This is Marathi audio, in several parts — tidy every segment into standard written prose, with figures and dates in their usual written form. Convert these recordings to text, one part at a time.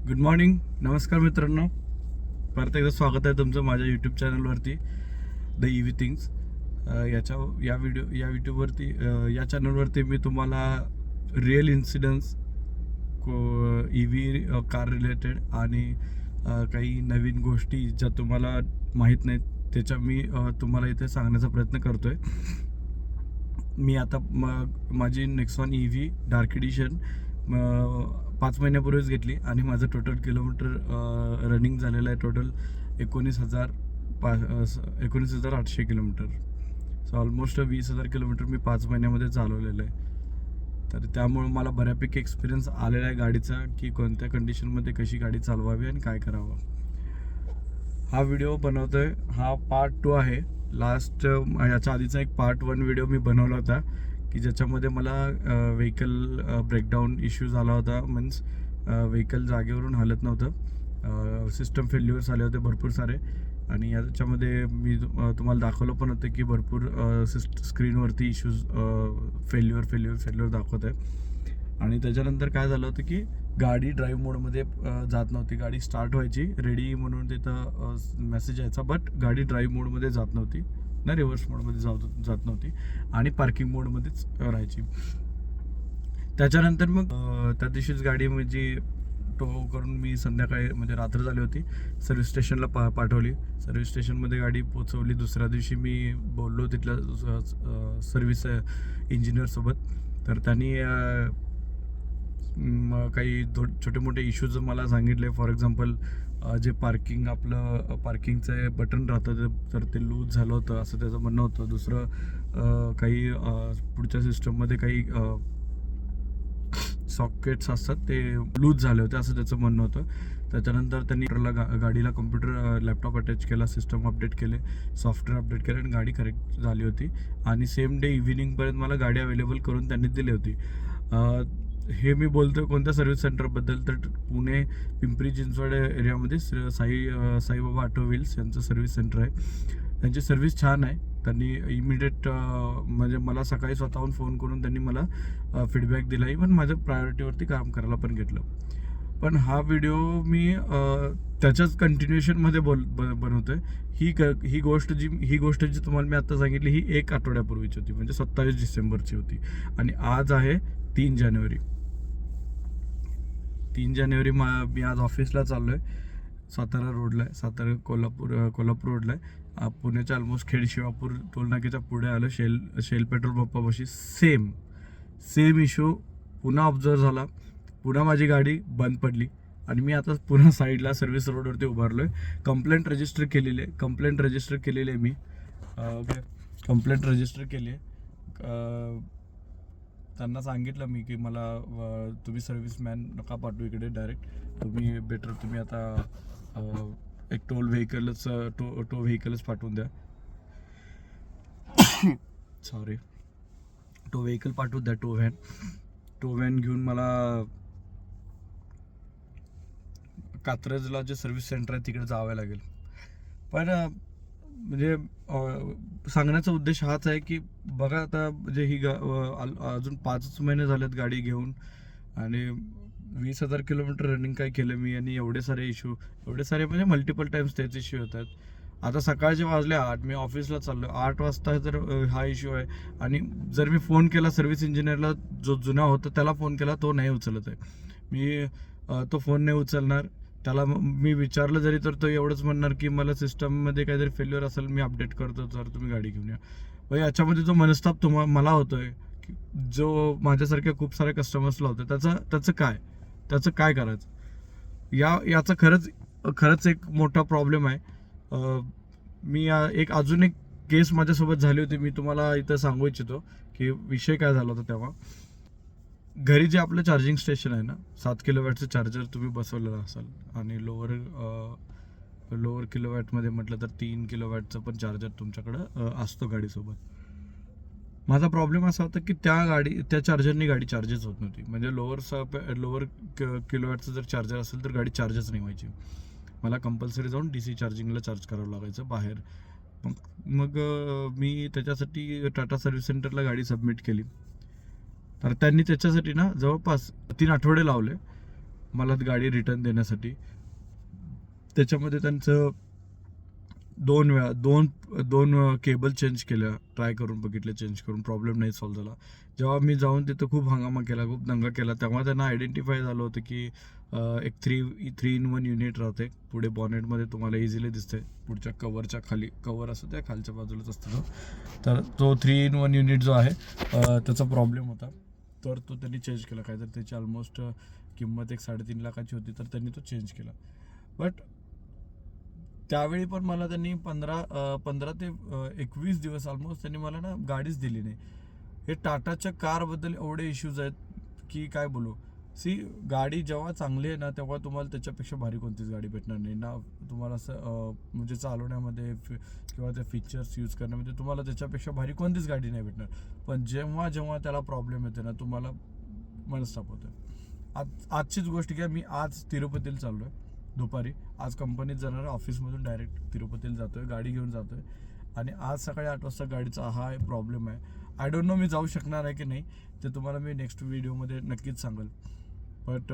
गुड मॉर्निंग, नमस्कार मित्रांनो. परत एकदा स्वागत आहे तुमचं माझ्या यूट्यूब चॅनलवरती द EV थिंग्स. या यूट्यूबवरती या चॅनलवरती मी तुम्हाला real incidence EV car related आणि काही नवीन गोष्टी ज्या तुम्हाला माहीत नाहीत त्याच्या मी तुम्हाला इथे सांगण्याचा प्रयत्न करतो आहे. मी आता माझी नेक्सॉन EV डार्क एडिशन 5 महिन्यापूर्वीच घेतली आणि माझं टोटल किलोमीटर रनिंग झालेलं आहे total 19,800 kilometre. So almost 20,000 kilometre मी 5 महिन्यामध्ये चालवलेलं आहे. तर त्यामुळे मला बऱ्यापैकी एक्सपिरियन्स आलेला आहे गाडीचा की कोणत्या कंडिशनमध्ये कशी गाडी चालवावी आणि काय करावं. हा व्हिडिओ बनवतोय, हा पार्ट 2 आहे. याच्या आधीचा एक पार्ट 1 व्हिडिओ मी बनवला होता की ज्याच्यामध्ये मला व्हेकल ब्रेकडाऊन इश्यू झाला होता. मीन्स व्हेकल जागेवरून हलत नव्हतं, सिस्टम फेल्युअर्स आले होते भरपूर सारे. आणि याच्यामध्ये मी तुम्हाला दाखवलं पण होतं की भरपूर स्क्रीनवरती इश्यूज फेल्युअर दाखवत आहे. आणि त्याच्यानंतर काय झालं होतं की गाडी ड्राईव्ह मोडमध्ये जात नव्हती. गाडी स्टार्ट व्हायची, रेडी म्हणून तिथं मेसेज यायचा, बट गाडी ड्राईव्ह मोडमध्ये जात नव्हती ना, रिव्हर्स मोडमध्ये जात नव्हती आणि पार्किंग मोडमध्येच राहायची. त्याच्यानंतर मग त्या दिवशीच गाडी म्हणजे टो करून मी संध्याकाळी म्हणजे रात्र झाली होती, सर्व्हिस स्टेशनला पाठवली. सर्व्हिस स्टेशनमध्ये गाडी पोचवली. दुसऱ्या दिवशी मी बोललो तिथल्या सर्व्हिस इंजिनियरसोबत. तर त्यांनी काही छोटे मोठे इश्यूज मला सांगितले. फॉर एक्झाम्पल जे आपलं पार्किंगचं बटन राहतं तर ते लूज झालं होतं असं त्याचं म्हणणं होतं. दुसरं काही पुढच्या सिस्टममध्ये काही सॉकेट्स असतात ते लूज झाले होते असं त्याचं म्हणणं होतं. त्याच्यानंतर त्यांनी गाडीला कम्प्युटर लॅपटॉप अटॅच केला, सिस्टम अपडेट केले, सॉफ्टवेअर अपडेट केले आणि गाडी करेक्ट झाली होती. आणि सेम डे इव्हिनिंगपर्यंत मला गाडी अवेलेबल करून त्यांनी दिली होती. हे मी बोलतोय कोणत्या सर्व्हिस सेंटरबद्दल, तर पुणे पिंपरी चिंचवड एरियामध्ये साईबाबा ऑटो व्हील्स यांचं सर्व्हिस सेंटर आहे. त्यांची सर्व्हिस छान आहे. त्यांनी इमिडिएट म्हणजे मला सकाळी स्वतःहून फोन करून त्यांनी मला फीडबॅक दिला. इव्हन माझ्या प्रायोरिटीवरती काम करायला पण घेतलं. पण हा व्हिडिओ मी त्याच्याच कंटिन्युएशनमध्ये बनवतोय. ही गोष्ट जी तुम्हाला मी आता सांगितली ही 1 आठवड्यापूर्वीची होती, म्हणजे 27 डिसेंबरची होती. आणि आज आहे 3 जानेवारी. मी आज ऑफिसला चाललोय. सातारा रोडला आहे, सातारा कोल्हापूर रोडला आहे. पुण्याच्या ऑलमोस्ट खेड शिवापूर टोलनाक्याच्या पुढे आलं. शेल पेट्रोल पंपापाशी सेम इश्यू पुन्हा ऑब्झर्व झाला. पुन्हा माझी गाडी बंद पडली आणि मी आता पुन्हा साईडला सर्व्हिस रोडवरती उभारलोय. कंप्लेंट रजिस्टर केलेली आहे मी. ओके, कंप्लेंट रजिस्टर केली आहे. त्यांना सांगितलं मी की मला तुम्ही सर्व्हिसमॅन नका पाठवू इकडे डायरेक्ट, तुम्ही आता एक टो व्हेकलच पाठवून द्या. सॉरी, टो व्हेकल पाठवून द्या. टो व्हॅन घेऊन मला कात्रजला जे सर्व्हिस सेंटर आहे तिकडे जावं लागेल. पण म्हणजे सांगण्याचा उद्देश हाच आहे की बघा आता म्हणजे अजून 5 महिने झालेत गाडी घेऊन आणि 20,000 किलोमीटर रनिंग काय केलं मी, आणि एवढे सारे म्हणजे मल्टिपल टाइम्स तेच इश्यू होतात. आता सकाळचे वाजले 8, मी ऑफिसला चाललो 8 वाजता तर हा इश्यू आहे. आणि जर मी फोन केला सर्व्हिस इंजिनियरला, जो जुना होता त्याला फोन केला, तो नाही उचलत आहे. तो फोन नाही उचलणार. त्याला मी विचारलं जरी तर तो एवढंच म्हणणार की मला सिस्टममध्ये काहीतरी फेल्युअर असेल, मी अपडेट करतो, तर तुम्ही गाडी घेऊन या. याच्यामध्ये जो मनस्ताप मला होतोय, जो माझ्यासारख्या खूप साऱ्या कस्टमर्सला होतं, त्याचं काय करायचं. याचा खरंच एक मोठा प्रॉब्लेम आहे. मी अजून एक केस माझ्यासोबत झाली होती, मी तुम्हाला इथं सांगू इच्छितो की विषय काय झाला होता. तेव्हा घरी जे आपलं चार्जिंग स्टेशन आहे ना, 7 किलोवॅटचं चार्जर तुम्ही बसवलेलं असाल आणि लोअर किलोवॅटमध्ये म्हटलं तर 3 किलोवॅटचं पण चार्जर तुमच्याकडं असतो गाडीसोबत. माझा प्रॉब्लेम असा होता की त्या चार्जरनी गाडी चार्जच होत नव्हती. म्हणजे लोअर किलोवॅटचं जर चार्जर असेल तर गाडी चार्जच नाही व्हायची. मला कंपल्सरी जाऊन DC चार्जिंगला चार्ज करावं लागायचं बाहेर. मग मी त्याच्यासाठी टाटा सर्व्हिस सेंटरला गाडी सबमिट केली. तर त्यांनी त्याच्यासाठी ना जवळपास 3 आठवडे लावले. मला गाडी रिटर्न देण्यासाठी. त्याच्यामध्ये त्यांचं दोन केबल चेंज केल्या, ट्राय करून बघितले, चेंज करून प्रॉब्लेम नाही सॉल्व्ह झाला. जेव्हा मी जाऊन तिथं खूप हंगामा केला, खूप दंगा केला, तेव्हा त्यांना आयडेंटिफाय झालं होतं की एक 3-in-1 युनिट राहते पुढे बॉनेटमध्ये, तुम्हाला इझिली दिसते पुढच्या कवरच्या खाली, कवर असं त्या खालच्या बाजूलाच असतं तर तो 3-in-1 युनिट जो आहे त्याचा प्रॉब्लेम होता. तर तो त्यांनी चेंज केला. काय तर त्याची ऑलमोस्ट किंमत 3.5 लाखाची होती, तर त्यांनी तो चेंज केला. बट त्यावेळी पण मला त्यांनी 15 ते 21 दिवस ऑलमोस्ट त्यांनी मला ना गाडीच दिली नाही. हे टाटाच्या कारबद्दल एवढे इश्यूज आहेत की काय बोलू. गाडी जेव्हा चांगली आहे ना, तेव्हा तुम्हाला त्याच्यापेक्षा भारी कोणतीच गाडी भेटणार नाही ना. तुम्हाला असं म्हणजे चालवण्यामध्ये किंवा त्या फीचर्स यूज करण्यामध्ये तुम्हाला त्याच्यापेक्षा भारी कोणतीच गाडी नाही भेटणार. पण जेव्हा जेव्हा त्याला प्रॉब्लेम येते ना, तुम्हाला मनस्ताप होतं. आजचीच गोष्ट घ्या, मी आज तिरुपतीला चाललो आहे दुपारी. आज कंपनीत जाणार, ऑफिसमधून डायरेक्ट तिरुपतीला जातो आहे, गाडी घेऊन जातो आहे. आणि आज सकाळी 8 वाजता गाडीचा हा प्रॉब्लेम आहे. आय डोंट नो मी जाऊ शकणार आहे की नाही, ते तुम्हाला मी नेक्स्ट व्हिडिओमध्ये नक्कीच सांगेल. बट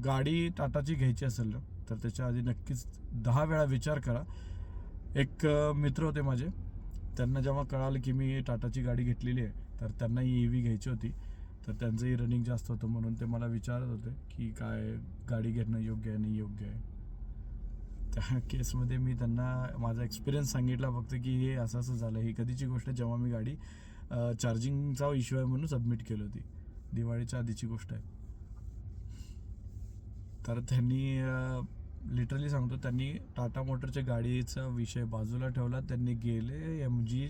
गाडी टाटाची घ्यायची असेल ना, तर त्याच्या आधी नक्कीच 10 वेळा विचार करा. एक मित्र होते माझे, त्यांना जेव्हा कळालं की मी टाटाची गाडी घेतलेली आहे, तर त्यांना ही EV घ्यायची होती. तर त्यांचंही रनिंग जास्त होतं, म्हणून ते मला विचारत होते की काय गाडी घेणं योग्य आहे नाही योग्य आहे. त्या केसमध्ये मी त्यांना माझा एक्सपिरियन्स सांगितला फक्त की हे असं असं झालं. ही कधीची गोष्ट आहे, जेव्हा मी गाडी चार्जिंगचा इश्यू आहे म्हणून सबमिट केली होती, दिवाळीच्या आधीची गोष्ट आहे. तर त्यांनी लिटरली सांगतो, त्यांनी टाटा मोटरच्या गाडीचा विषय बाजूला ठेवला. त्यांनी गेले MG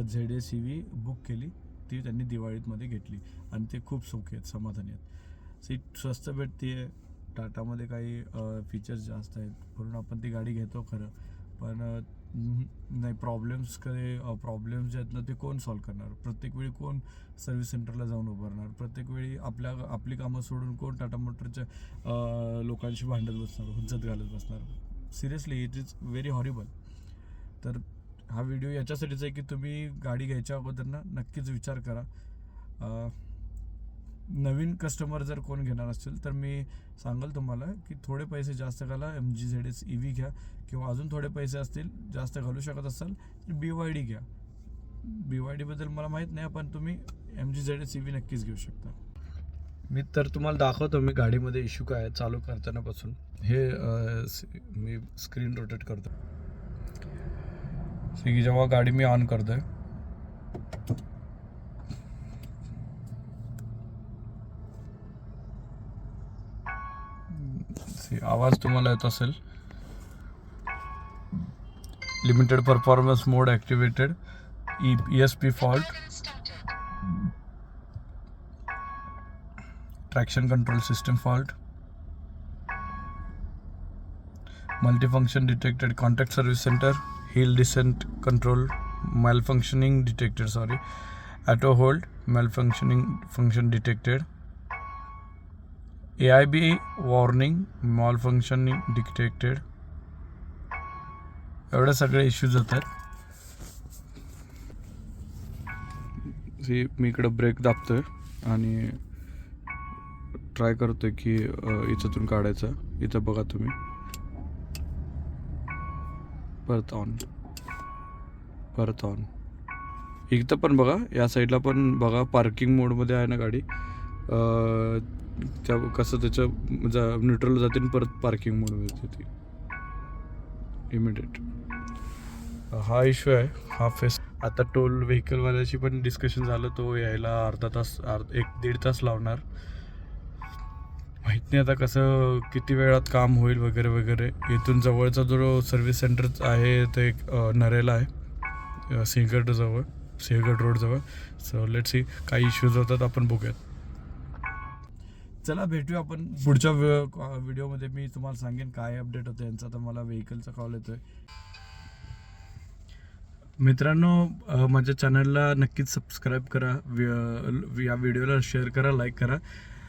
ZS EV बुक केली, ती त्यांनी दिवाळीमध्ये घेतली आणि ते खूप सुखी आहेत, समाधानी आहेत. सीट स्वस्त भेटते आहे, टाटामध्ये काही फीचर्स जास्त आहेत म्हणून आपण ती गाडी घेतो खरं, पण नाही प्रॉब्लेम्स जे आहेत ना, ते कोण सॉल्व करणार. प्रत्येक वेळी कोण सर्व्हिस सेंटरला जाऊन उभारणार. प्रत्येक वेळी आपली कामं सोडून कोण टाटा मोटरच्या लोकांशी भांडत बसणार, हुज्जत घालत बसणार. Seriously it is very horrible. तर हा व्हिडिओ याच्यासाठीच आहे की तुम्ही गाडी घ्यायच्या अगोदर ना नक्कीच विचार करा. नवीन कस्टमर जर कोण घेणार असेल तर मी सांगेल तुम्हाला की थोडे पैसे जास्त घाला, MG ZS EV घ्या, किंवा अजून थोडे पैसे असतील जास्त घालू शकत असाल तर BYD घ्या. BYD बद्दल मला माहीत नाही, पण तुम्ही MG ZS EV नक्कीच घेऊ शकता. मी तर तुम्हाला दाखवतो मी गाडीमध्ये इश्यू काय आहे चालू करतानापासून. हे मी स्क्रीन रोटेट करतो की जेव्हा गाडी मी ऑन करतोय, आवाज तुम्हाला येत असेल. Limited performance mode activated, ESP fault, traction control system fault, multifunction detected, contact service centre, hill descent control malfunctioning detected, auto hold function detected, AIB warning malfunctioning detected. एवढे सगळे इश्यूज होतात. मी इकडं ब्रेक दाबतोय आणि ट्राय करतोय की याच्यातून काढायचं. इथं बघा तुम्ही, परत ऑन. इथं पण बघा, या साईडला पण बघा, पार्किंग मोडमध्ये आहे ना गाडी. त्या कसं त्याच्या न्यूट्रल जाते आणि परत पार्किंग मोडमध्ये येते इमिडिएट. हा इश्यू आहे, हा फेस. आता टोल व्हेकलवाल्याशी पण डिस्कशन झालं, तो यायला अर्धा तास 1-1.5 तास लावणार. माहीत नाही आता कसं किती वेळात काम होईल वगैरे वगैरे. इथून जवळचा जो सर्व्हिस सेंटर आहे ते नरेला आहे, सिंहगड रोडजवळ. सो लेट्स सी काही इश्यूज होतात, आपण बघूयात. चला भेटूया आपण पुढच्या व्हिडिओमध्ये. मी तुम्हाला सांगेन काय अपडेट होतं यांचा. तर मला व्हेकलचा कॉल येतोय. मित्रांनो, माझ्या चॅनलला नक्कीच सबस्क्राईब करा, या व्हिडिओला शेअर करा, लाईक करा,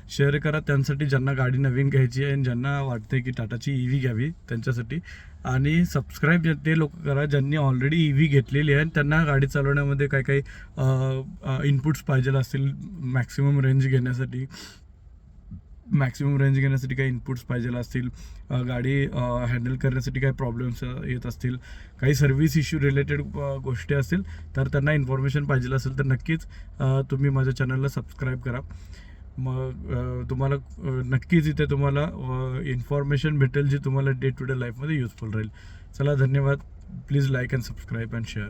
शेअर करा त्यांसाठी ज्यांना गाडी नवीन घ्यायची आहे आणि ज्यांना वाटते की टाटाची EV घ्यावी त्यांच्यासाठी. आणि सबस्क्राईब ते लोक करा ज्यांनी ऑलरेडी EV घेतलेली आहे आणि त्यांना गाडी चालवण्यामध्ये काही काही इनपुट्स पाहिजे असतील मॅक्सिमम रेंज घेण्यासाठी. मॅक्सिमम रेंज घेण्यासाठी काही इनपुट्स पाहिजे असतील, गाडी हँडल करण्यासाठी काही प्रॉब्लेम्स येत असतील, काही सर्व्हिस इश्यू रिलेटेड गोष्टी असतील, तर त्यांना इन्फॉर्मेशन पाहिजे असेल तर नक्कीच तुम्ही माझ्या चॅनलला सबस्क्राईब करा. मग तुम्हाला नक्कीच इथे तुम्हाला इन्फॉर्मेशन भेटेल जी तुम्हाला डे टू डे लाईफमध्ये युजफुल राहील. चला, धन्यवाद. Please like and subscribe and share.